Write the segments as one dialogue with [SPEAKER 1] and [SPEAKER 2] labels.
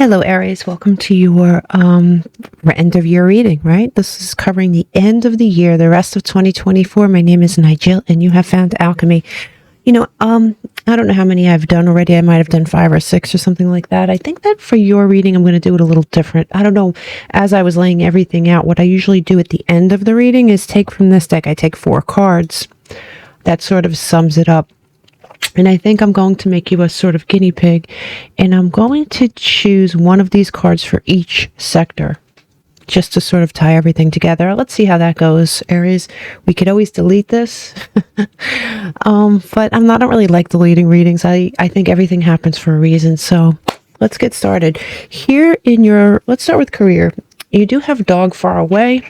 [SPEAKER 1] Hello, Aries. Welcome to your end of year reading, right? This is covering the end of the year, the rest of 2024. My name is Nigel, and you have found Alchemy. I don't know how many I've done already. I might have done 5 or 6 or something like that. I think that for your reading, I'm going to do it a little different. I don't know. As I was laying everything out, what I usually do at the end of the reading is take from this deck. I take 4 cards. That sort of sums it up. And I think I'm going to make you a sort of guinea pig, and I'm going to choose one of these cards for each sector, just to sort of tie everything together. Let's see how that goes, Aries. We could always delete this, but I don't really like deleting readings. I think everything happens for a reason. So let's get started. Here in let's start with career. You do have dog far away,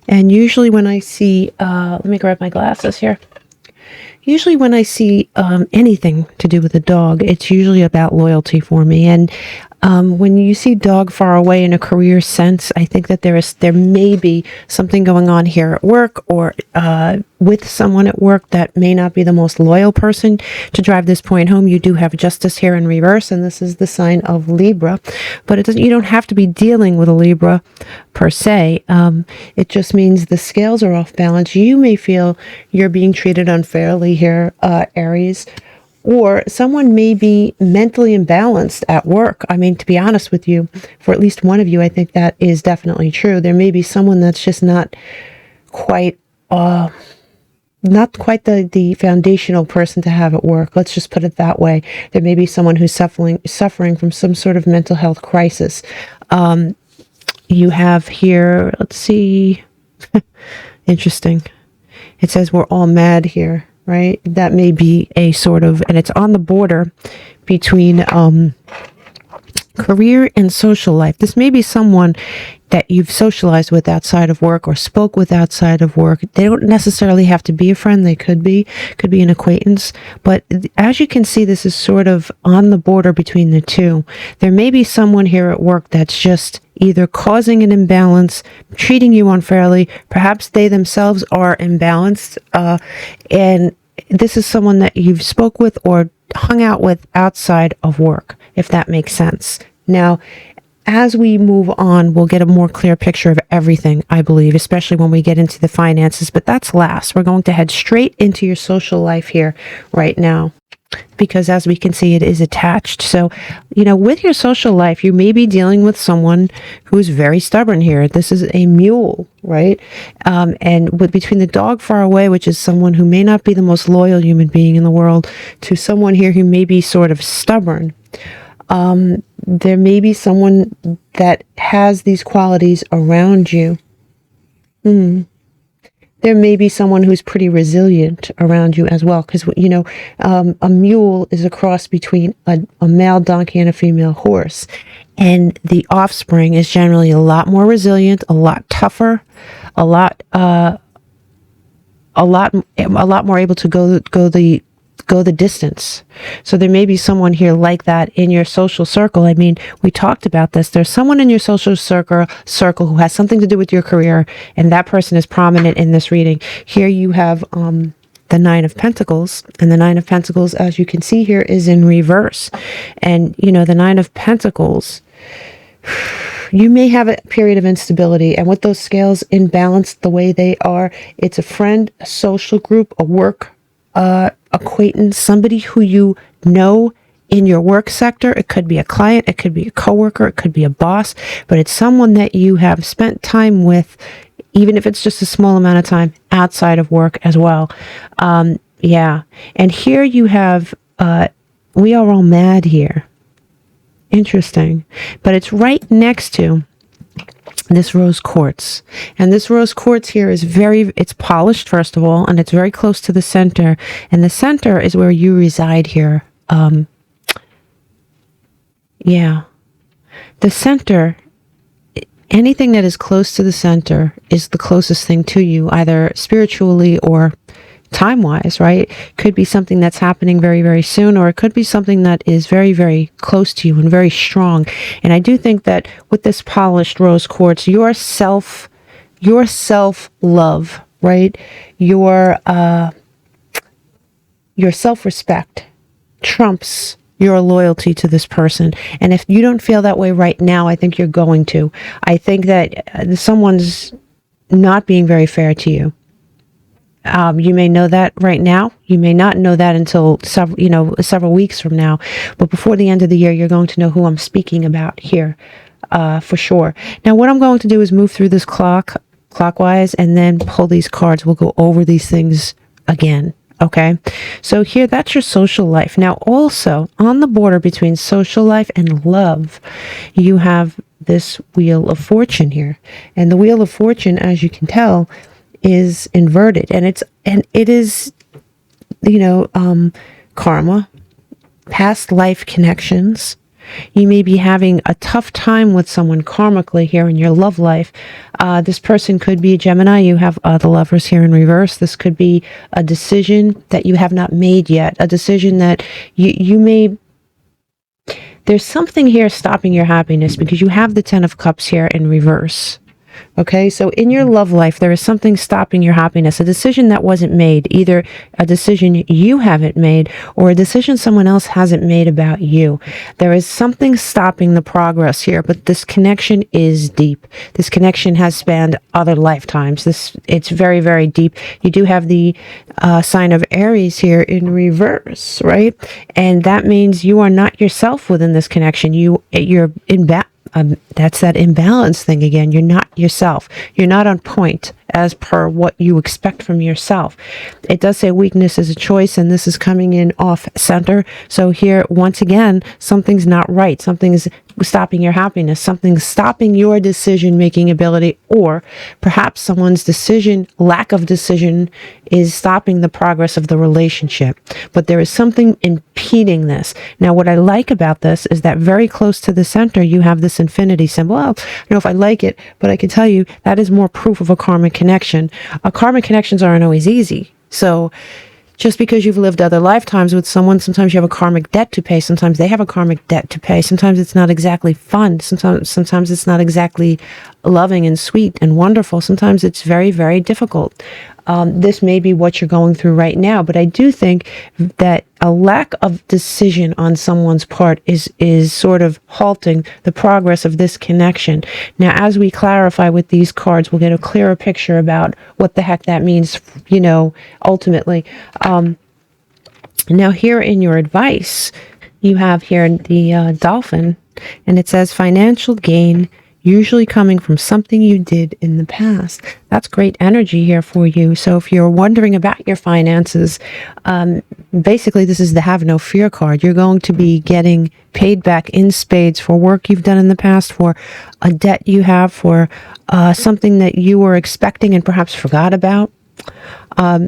[SPEAKER 1] and usually when I see, let me grab my glasses here. Usually when I see anything to do with a dog, it's usually about loyalty for me. And when you see dog far away in a career sense, I think that there may be something going on here at work or with someone at work that may not be the most loyal person. To drive this point home, you do have justice here in reverse, and this is the sign of Libra. But you don't have to be dealing with a Libra per se. It just means the scales are off balance. You may feel you're being treated unfairly here, Aries. Or someone may be mentally imbalanced at work. I mean, to be honest with you, for at least one of you, I think that is definitely true. There may be someone that's just not quite the foundational person to have at work. Let's just put it that way. There may be someone who's suffering from some sort of mental health crisis. You have here, let's see, interesting. It says we're all mad here. Right? That may be a sort of, and it's on the border between career and social life. This may be someone that you've socialized with outside of work or spoke with outside of work. They don't necessarily have to be a friend. They could be an acquaintance. But as you can see, this is sort of on the border between the two. There may be someone here at work that's just either causing an imbalance, treating you unfairly. Perhaps they themselves are imbalanced. And this is someone that you've spoke with or hung out with outside of work, if that makes sense. Now, as we move on, we'll get a more clear picture of everything, I believe, especially when we get into the finances. But that's last. We're going to head straight into your social life here right now, because as we can see, it is attached. So, with your social life, you may be dealing with someone who's very stubborn here. This is a mule, right? And between the dog far away, which is someone who may not be the most loyal human being in the world, to someone here who may be sort of stubborn. There may be someone that has these qualities around you. There may be someone who's pretty resilient around you as well, because, a mule is a cross between a male donkey and a female horse. And the offspring is generally a lot more resilient, a lot tougher, a lot more able to go the distance. So there may be someone here like that in your social circle. I mean, we talked about this. There's someone in your social circle who has something to do with your career, and that person is prominent in this reading. Here you have the 9 of Pentacles, and the 9 of Pentacles, as you can see here, is in reverse. And, the 9 of Pentacles, you may have a period of instability, and with those scales imbalanced the way they are, it's a friend, a social group, a work acquaintance, somebody who you know in your work sector. It could be a client, it could be a coworker, it could be a boss, but it's someone that you have spent time with, even if it's just a small amount of time outside of work as well. Yeah. And here you have, we are all mad here. Interesting. But it's right next to this rose quartz. And this rose quartz here is it's polished, first of all, and it's very close to the center. And the center is where you reside here. Yeah. The center, anything that is close to the center is the closest thing to you, either spiritually or time-wise, right? Could be something that's happening very, very soon, or it could be something that is very, very close to you and very strong. And I do think that with this polished rose quartz, your self-love, right? Your self-respect trumps your loyalty to this person. And if you don't feel that way right now, I think you're going to. I think that someone's not being very fair to you. You may know that right now. You may not know that until several weeks from now. But before the end of the year, you're going to know who I'm speaking about here, for sure. Now, what I'm going to do is move through this clockwise and then pull these cards. We'll go over these things again. Okay, so here, that's your social life. Now, also on the border between social life and love, you have this Wheel of Fortune here. And the Wheel of Fortune, as you can tell, is inverted. And it is, karma, past life connections. You may be having a tough time with someone karmically here in your love life. This person could be a Gemini. You have the Lovers here in reverse. This could be a decision that you have not made yet, a decision that you may... There's something here stopping your happiness because you have the Ten of Cups here in reverse. Okay, so in your love life, there is something stopping your happiness, a decision that wasn't made, either a decision you haven't made or a decision someone else hasn't made about you. There is something stopping the progress here, but this connection is deep. This connection has spanned other lifetimes. It's very, very deep. You do have the sign of Aries here in reverse, right? And that means you are not yourself within this connection. You're in that's that imbalance thing again. You're not yourself. You're not on point as per what you expect from yourself. It does say weakness is a choice, and this is coming in off center. So here, once again, something's not right. Something is stopping your happiness. Something's stopping your decision-making ability, or perhaps someone's lack of decision is stopping the progress of the relationship. But there is something impeding this. Now, what I like about this is that very close to the center, you have this infinity symbol. Well, I don't know if I like it, but I can tell you that is more proof of a karmic connection. Karmic connections aren't always easy. So just because you've lived other lifetimes with someone, sometimes you have a karmic debt to pay. Sometimes they have a karmic debt to pay. Sometimes it's not exactly fun. Sometimes it's not exactly loving and sweet and wonderful. Sometimes it's very, very difficult. This may be what you're going through right now, but I do think that a lack of decision on someone's part is sort of halting the progress of this connection. Now, as we clarify with these cards, we'll get a clearer picture about what the heck that means, ultimately. Now, here in your advice, you have here the dolphin, and it says financial gain usually coming from something you did in the past. That's great energy here for you. So if you're wondering about your finances, basically this is the have no fear card. You're going to be getting paid back in spades for work you've done in the past, for a debt you have, for something that you were expecting and perhaps forgot about.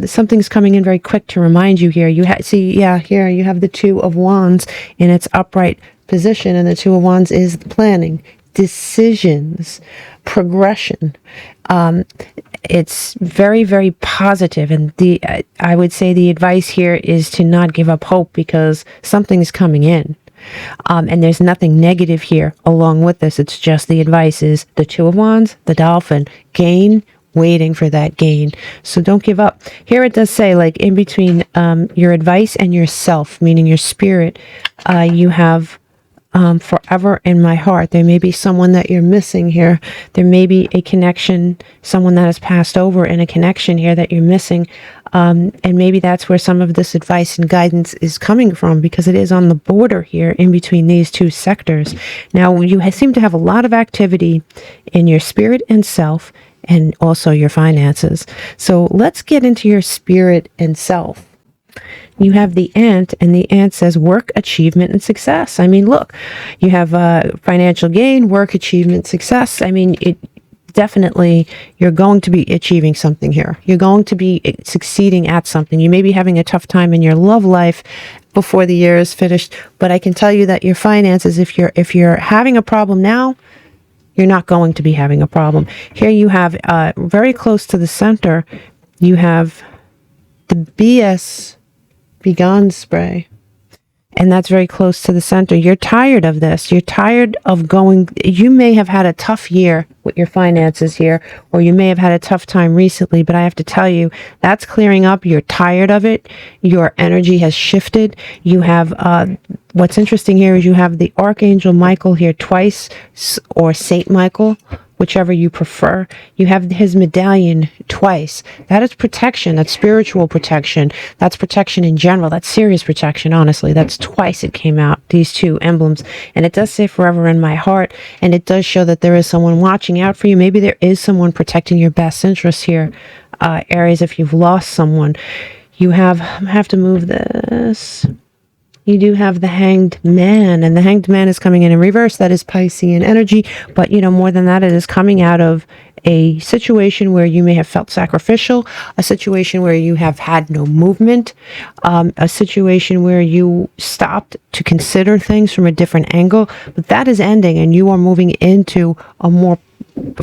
[SPEAKER 1] Something's coming in very quick to remind you here. Here you have the Two of Wands in its upright position, and the Two of Wands is planning, decisions, progression. It's very, very positive, and I would say the advice here is to not give up hope, because something's coming in. And there's nothing negative here along with this. It's just the advice is the Two of Wands, the dolphin, gain, waiting for that gain. So don't give up. Here it does say, like, in between your advice and yourself, meaning your spirit, you have forever in my heart. There may be someone that you're missing here. There may be a connection, someone that has passed over, in a connection here that you're missing. And maybe that's where some of this advice and guidance is coming from, because it is on the border here in between these two sectors. Now, you seem to have a lot of activity in your spirit and self, and also your finances. So let's get into your spirit and self. You have the ant, and the ant says work, achievement, and success. I mean, look, you have financial gain, work, achievement, success. I mean, it definitely, you're going to be achieving something here. You're going to be succeeding at something. You may be having a tough time in your love life before the year is finished, but I can tell you that your finances, if you're having a problem now, you're not going to be having a problem. Here you have, very close to the center, you have the BS Begone spray. And that's very close to the center. You're tired of this. You're tired of going. You may have had a tough year with your finances here, or you may have had a tough time recently, but I have to tell you, that's clearing up. You're tired of it. Your energy has shifted. You have, what's interesting here is you have the Archangel Michael here twice, or Saint Michael, whichever you prefer. You have his medallion twice. That is protection. That's spiritual protection. That's protection in general. That's serious protection, honestly. That's twice it came out, these two emblems. And it does say forever in my heart. And it does show that there is someone watching out for you. Maybe there is someone protecting your best interests here, Aries, if you've lost someone. You have, I have to move this. You do have the Hanged Man, and the Hanged Man is coming in reverse. That is Piscean energy. But, you know, more than that, it is coming out of a situation where you may have felt sacrificial, a situation where you have had no movement, a situation where you stopped to consider things from a different angle. But that is ending, and you are moving into a more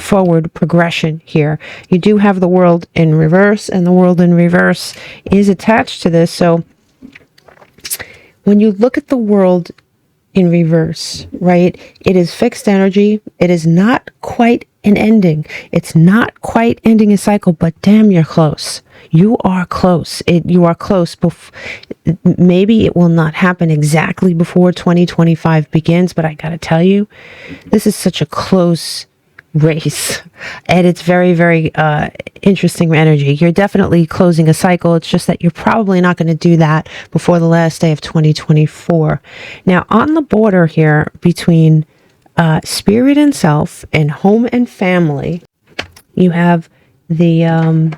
[SPEAKER 1] forward progression here. You do have the World in reverse, and the World in reverse is attached to this. So when you look at the World in reverse, right, it is fixed energy. It is not quite an ending. It's not quite ending a cycle, but damn, you're close. You are close. You are close. Maybe it will not happen exactly before 2025 begins, but I got to tell you, this is such a close race, and it's very, very interesting energy. You're definitely closing a cycle. It's just that you're probably not going to do that before the last day of 2024. Now, on the border here between spirit and self and home and family, you have the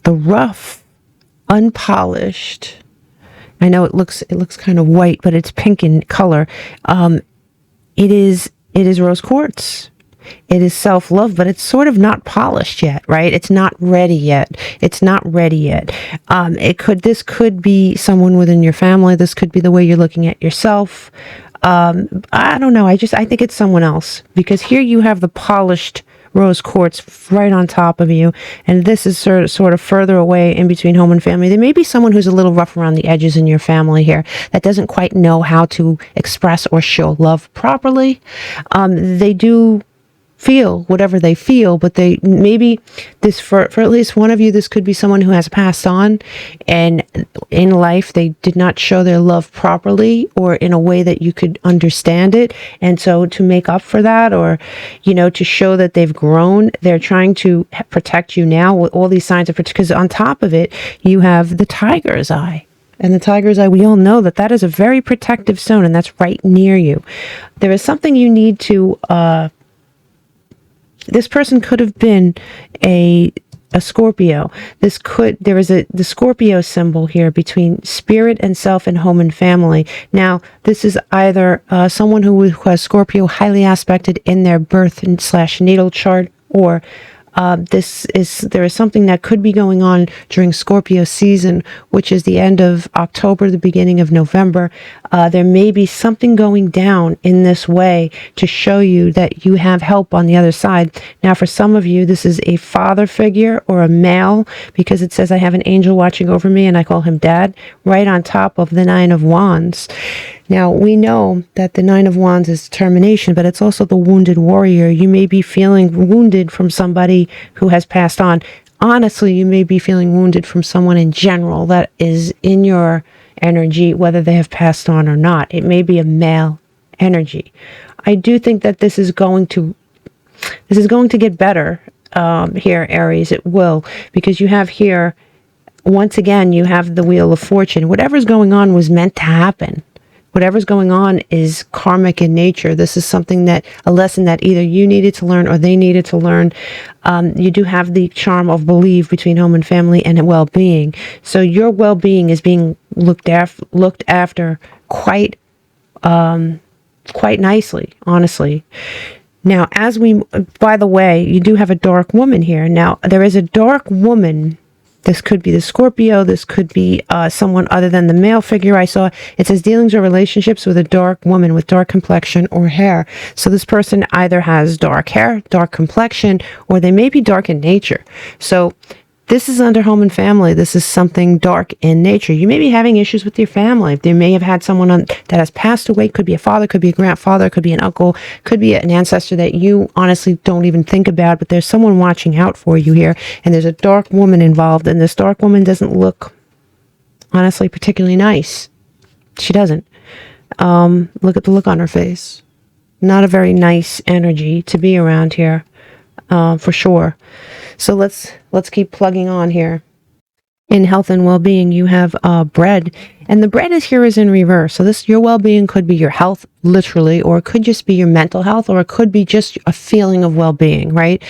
[SPEAKER 1] rough, unpolished. I know it looks kind of white, but it's pink in color. It is rose quartz. It is self-love, but it's sort of not polished yet, right? It's not ready yet. It's not ready yet. This could be someone within your family. This could be the way you're looking at yourself. I don't know. I think it's someone else, because here you have the polished rose quartz right on top of you, and this is sort of further away in between home and family. There may be someone who's a little rough around the edges in your family here that doesn't quite know how to express or show love properly. They do feel whatever they feel, but they maybe this for at least one of you, this could be someone who has passed on, and in life they did not show their love properly or in a way that you could understand it. And so to make up for that, or to show that they've grown, they're trying to protect you now with all these signs of protection, because on top of it you have the tiger's eye. And the tiger's eye, we all know that is a very protective stone, and that's right near you. There is something you need to this person could have been a Scorpio. There is the Scorpio symbol here between spirit and self and home and family. Now, this is either someone who has Scorpio highly aspected in their birth / natal chart, or there is something that could be going on during Scorpio season, which is the end of October, the beginning of November. There may be something going down in this way to show you that you have help on the other side. Now, for some of you, this is a father figure or a male, because it says, I have an angel watching over me, and I call him Dad, right on top of the Nine of Wands. Now, we know that the Nine of Wands is determination, but it's also the wounded warrior. You may be feeling wounded from somebody who has passed on. Honestly, you may be feeling wounded from someone in general that is in your energy, whether they have passed on or not. It may be a male energy. I do think that this is going to get better here, Aries. It will, because you have here, once again, you have the Wheel of Fortune. Whatever's going on was meant to happen. Whatever's going on is karmic in nature. This is a lesson that either you needed to learn or they needed to learn. You do have the charm of belief between home and family and well-being. So your well-being is being looked after quite nicely, honestly. Now, by the way, you do have a dark woman here. Now, there is a dark woman. This could be the Scorpio. This could be someone other than the male figure I saw. It says dealings or relationships with a dark woman with dark complexion or hair. So this person either has dark hair, dark complexion, or they may be dark in nature. So This is under home and family. This is something dark in nature. You may be having issues with your family. They may have had someone that has passed away. Could be a father, could be a grandfather, could be an uncle, could be an ancestor that you honestly don't even think about, but there's someone watching out for you here. And there's a dark woman involved, and this dark woman doesn't look, honestly, particularly nice. She doesn't. Look at the look on her face. Not a very nice energy to be around here, for sure. So let's keep plugging on here. In health and well-being, you have bread, and the bread is in reverse. So your well-being could be your health, literally, or it could just be your mental health, or it could be just a feeling of well-being, right?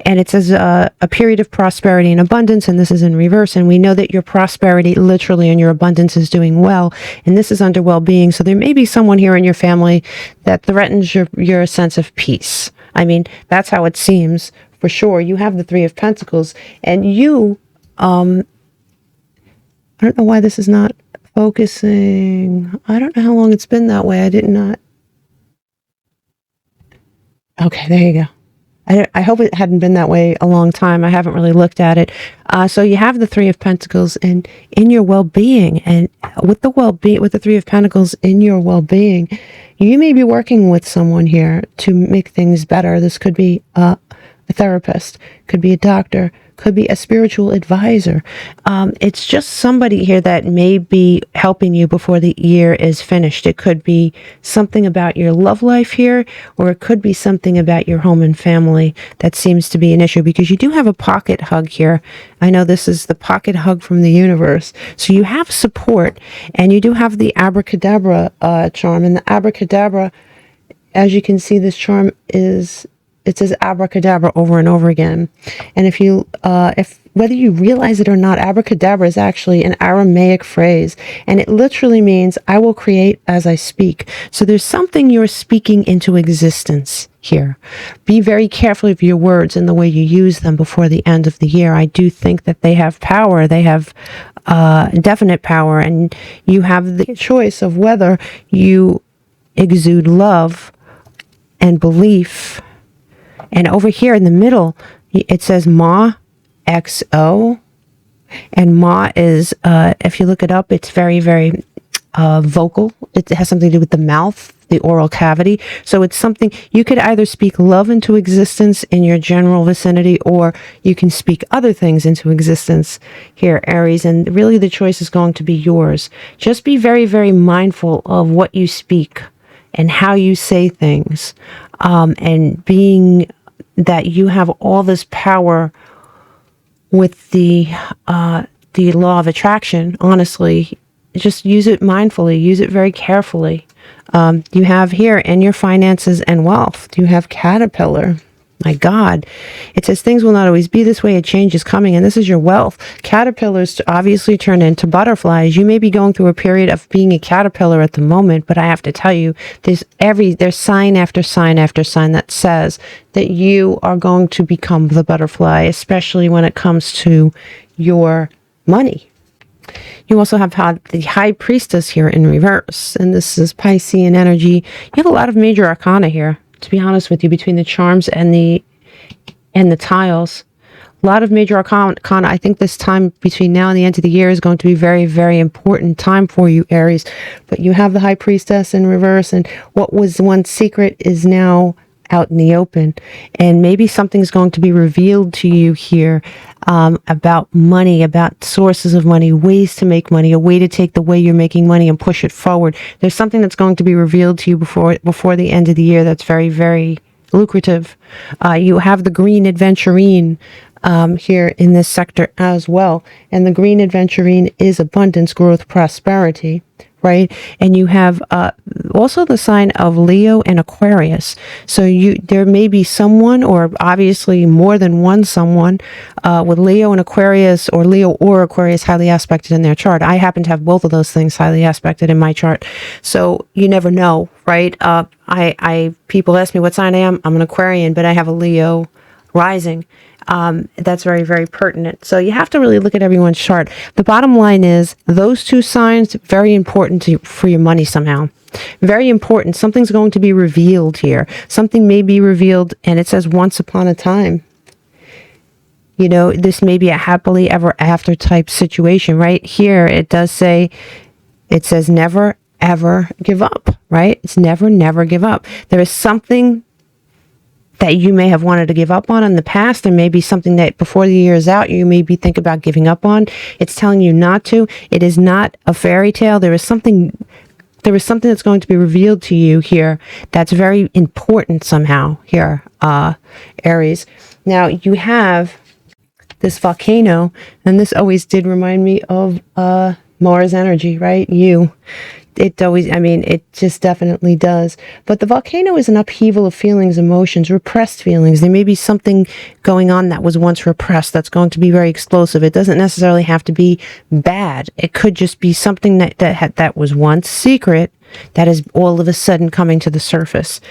[SPEAKER 1] And it says a period of prosperity and abundance, and this is in reverse. And we know that your prosperity, literally, and your abundance is doing well, and this is under well-being. So there may be someone here in your family that threatens your sense of peace. I mean, that's how it seems. For sure, you have the Three of Pentacles, and you, I don't know why this is not focusing. I don't know how long it's been that way. I did not. Okay, there you go. I hope it hadn't been that way a long time. I haven't really looked at it. So you have the Three of Pentacles, and in your well-being, and with the Three of Pentacles in your well-being, you may be working with someone here to make things better. This could be a therapist, could be a doctor, could be a spiritual advisor. It's just somebody here that may be helping you before the year is finished. It could be something about your love life here, or it could be something about your home and family that seems to be an issue, because you do have a pocket hug here. I know this is the pocket hug from the universe. So you have support, and you do have the abracadabra charm. And the abracadabra, as you can see, this charm it says abracadabra over and over again. And if whether you realize it or not, abracadabra is actually an Aramaic phrase, and it literally means I will create as I speak. So there's something you're speaking into existence here. Be very careful of your words and the way you use them before the end of the year. I do think that they have power. They have definite power, and you have the choice of whether you exude love and belief. And over here in the middle, it says Ma, XO. And Ma is, if you look it up, it's very, very vocal. It has something to do with the mouth, the oral cavity. So it's something, you could either speak love into existence in your general vicinity, or you can speak other things into existence here, Aries. And really the choice is going to be yours. Just be very, very mindful of what you speak and how you say things. And being that you have all this power with the law of attraction, honestly, just use it mindfully, use it very carefully. You have here in your finances and wealth, you have Caterpillar. My God, it says things will not always be this way. A change is coming, and this is your wealth. Caterpillars obviously turn into butterflies. You may be going through a period of being a caterpillar at the moment, but I have to tell you, there's sign after sign after sign that says that you are going to become the butterfly, especially when it comes to your money. You also have had the High Priestess here in reverse, and this is Piscean energy. You have a lot of major arcana here, to be honest with you, between the charms and the tiles. A lot of major arcana. I think this time between now and the end of the year is going to be very, very important time for you, Aries. But you have the High Priestess in reverse, and what was once secret is now out in the open. And maybe something's going to be revealed to you here about money, about sources of money, ways to make money, a way to take the way you're making money and push it forward. There's something that's going to be revealed to you before the end of the year that's very, very lucrative. You have the Green Adventurine here in this sector as well. And the Green Adventurine is abundance, growth, prosperity. Right? And you have also the sign of Leo and Aquarius. So there may be someone, or obviously more than one someone, with Leo and Aquarius, or Leo or Aquarius highly aspected in their chart. I happen to have both of those things highly aspected in my chart. So you never know, right? People ask me what sign I am. I'm an Aquarian, but I have a Leo rising. That's very, very pertinent. So you have to really look at everyone's chart. The bottom line is those two signs, very important for your money somehow. Very important. Something's going to be revealed here. Something may be revealed, and it says once upon a time. You know, this may be a happily ever after type situation. Right here, it does say, it says never ever give up, right? It's never, never give up. There is something that you may have wanted to give up on in the past. There may be something that before the year is out, you may be thinking about giving up on. It's telling you not to. It is not a fairy tale. There is something that's going to be revealed to you here that's very important somehow here, Aries. Now you have this volcano, and this always did remind me of Mars energy, right? It always, I mean, it just definitely does. But the volcano is an upheaval of feelings, emotions, repressed feelings. There may be something going on that was once repressed that's going to be very explosive. It doesn't necessarily have to be bad. It could just be something that was once secret that is all of a sudden coming to the surface.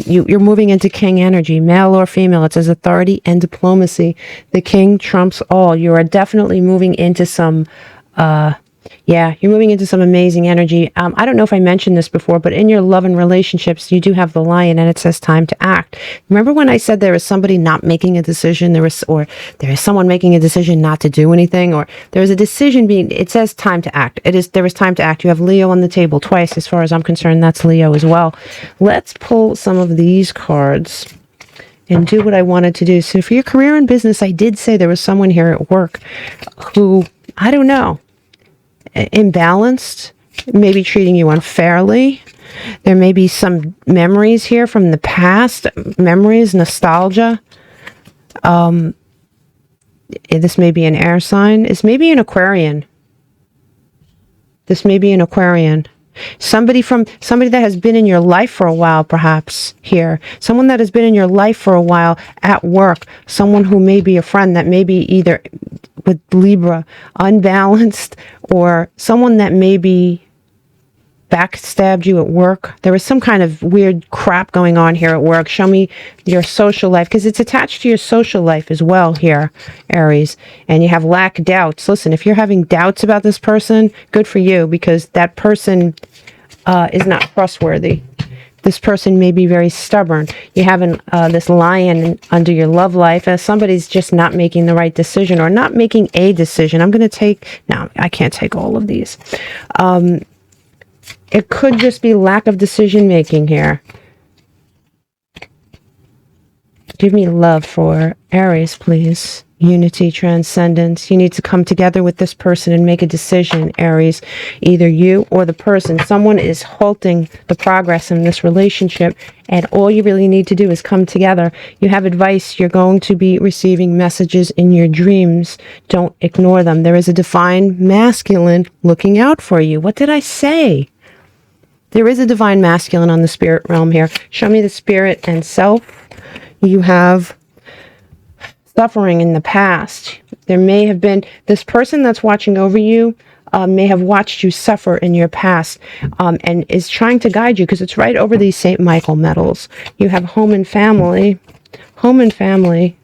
[SPEAKER 1] You're moving into king energy, male or female. It says authority and diplomacy. The king trumps all. You are definitely moving into some you're moving into some amazing energy. I don't know if I mentioned this before, but in your love and relationships, you do have the lion, and it says time to act. Remember when I said there is somebody not making a decision, there is someone making a decision not to do anything, or there is a decision being, it says time to act. There is time to act. You have Leo on the table twice. As far as I'm concerned, that's Leo as well. Let's pull some of these cards and do what I wanted to do. So for your career and business, I did say there was someone here at work who, I don't know, imbalanced, maybe treating you unfairly. There may be some memories here from the past, memories, nostalgia. This may be an air sign. This may be an Aquarian. This may be an Aquarian. Somebody that has been in your life for a while, perhaps here. Someone that has been in your life for a while at work. Someone who may be a friend that may be either with Libra, unbalanced, or someone that maybe backstabbed you at work. There is some kind of weird crap going on here at work. Show me your social life, because it's attached to your social life as well here, Aries. And you have lack doubts. Listen, if you're having doubts about this person, good for you, because that person is not trustworthy. This person may be very stubborn. You have this lion under your love life as somebody's just not making the right decision, or not making a decision. I'm going to take, no, I can't take all of these. It could just be lack of decision making here. Give me love for Aries, please. Unity, transcendence. You need to come together with this person and make a decision, Aries. Either you or the person. Someone is halting the progress in this relationship, and all you really need to do is come together. You have advice. You're going to be receiving messages in your dreams. Don't ignore them. There is a divine masculine looking out for you. What did I say? There is a divine masculine on the spirit realm here. Show me the spirit and self. You have suffering in the past. There may have been, this person that's watching over you may have watched you suffer in your past, and is trying to guide you, because it's right over these St. Michael medals. You have home and family. Home and family.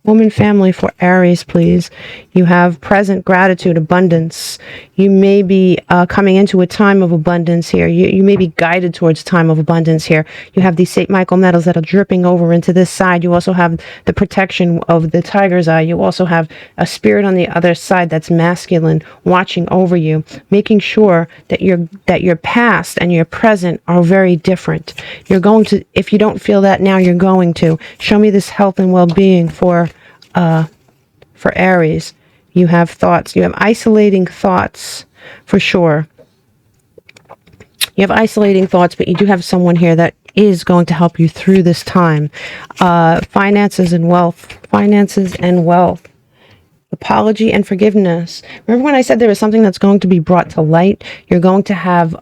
[SPEAKER 1] Home and family for Aries, please. You have present gratitude, abundance. You may be coming into a time of abundance here. You may be guided towards time of abundance here. You have these St. Michael medals that are dripping over into this side. You also have the protection of the tiger's eye. You also have a spirit on the other side that's masculine watching over you, making sure that your past and your present are very different. You're going to, if you don't feel that now, you're going to. Show me this health and well-being for Aries. You have thoughts. You have isolating thoughts, for sure. You have isolating thoughts, but you do have someone here that is going to help you through this time. Finances and wealth. Finances and wealth. Apology and forgiveness. Remember when I said there is something that's going to be brought to light? You're going to have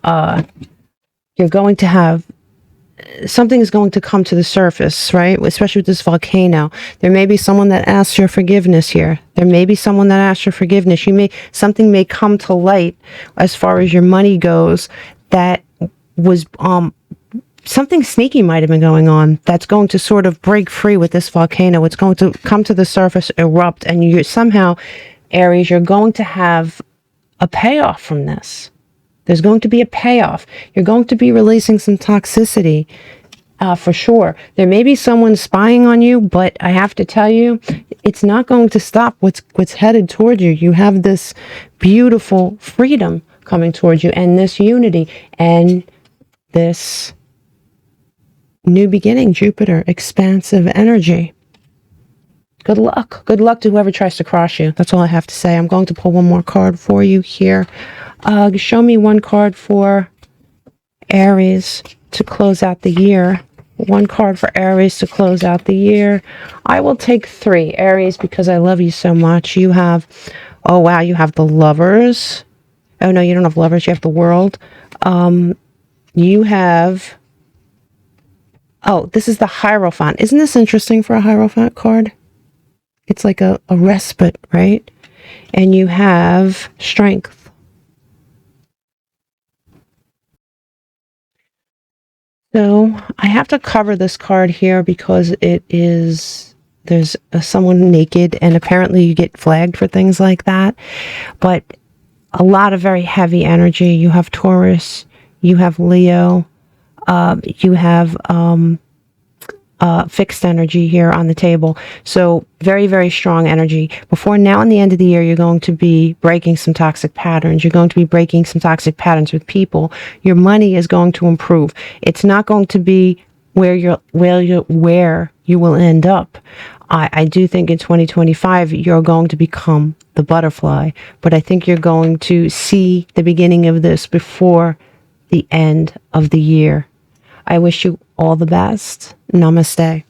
[SPEAKER 1] something is going to come to the surface, right? Especially with this volcano. There may be someone that asks your forgiveness here. There may be someone that asks your forgiveness. Something may come to light as far as your money goes that was, something sneaky might have been going on that's going to sort of break free with this volcano. It's going to come to the surface, erupt, and you somehow, Aries, you're going to have a payoff from this. There's going to be a payoff. You're going to be releasing some toxicity, for sure. There may be someone spying on you, but I have to tell you, it's not going to stop what's headed toward you. You have this beautiful freedom coming towards you, and this unity, and this new beginning, Jupiter, expansive energy. Good luck. Good luck to whoever tries to cross you. That's all I have to say. I'm going to pull one more card for you here. Show me one card for Aries to close out the year. One card for Aries to close out the year. I will take 3, Aries, because I love you so much. You have, oh wow, you have the Lovers. Oh no, you don't have Lovers. You have the World. You have, oh, this is the Hierophant. Isn't this interesting for a Hierophant card? It's like a respite, right? And you have Strength. So I have to cover this card here because it is, there's someone naked, and apparently you get flagged for things like that. But a lot of very heavy energy. You have Taurus, you have Leo, you have fixed energy here on the table. So very, very strong energy. Before now and the end of the year, you're going to be breaking some toxic patterns. You're going to be breaking some toxic patterns with people. Your money is going to improve. It's not going to be where you will end up. I do think in 2025, you're going to become the butterfly, but I think you're going to see the beginning of this before the end of the year. I wish you all the best. Namaste.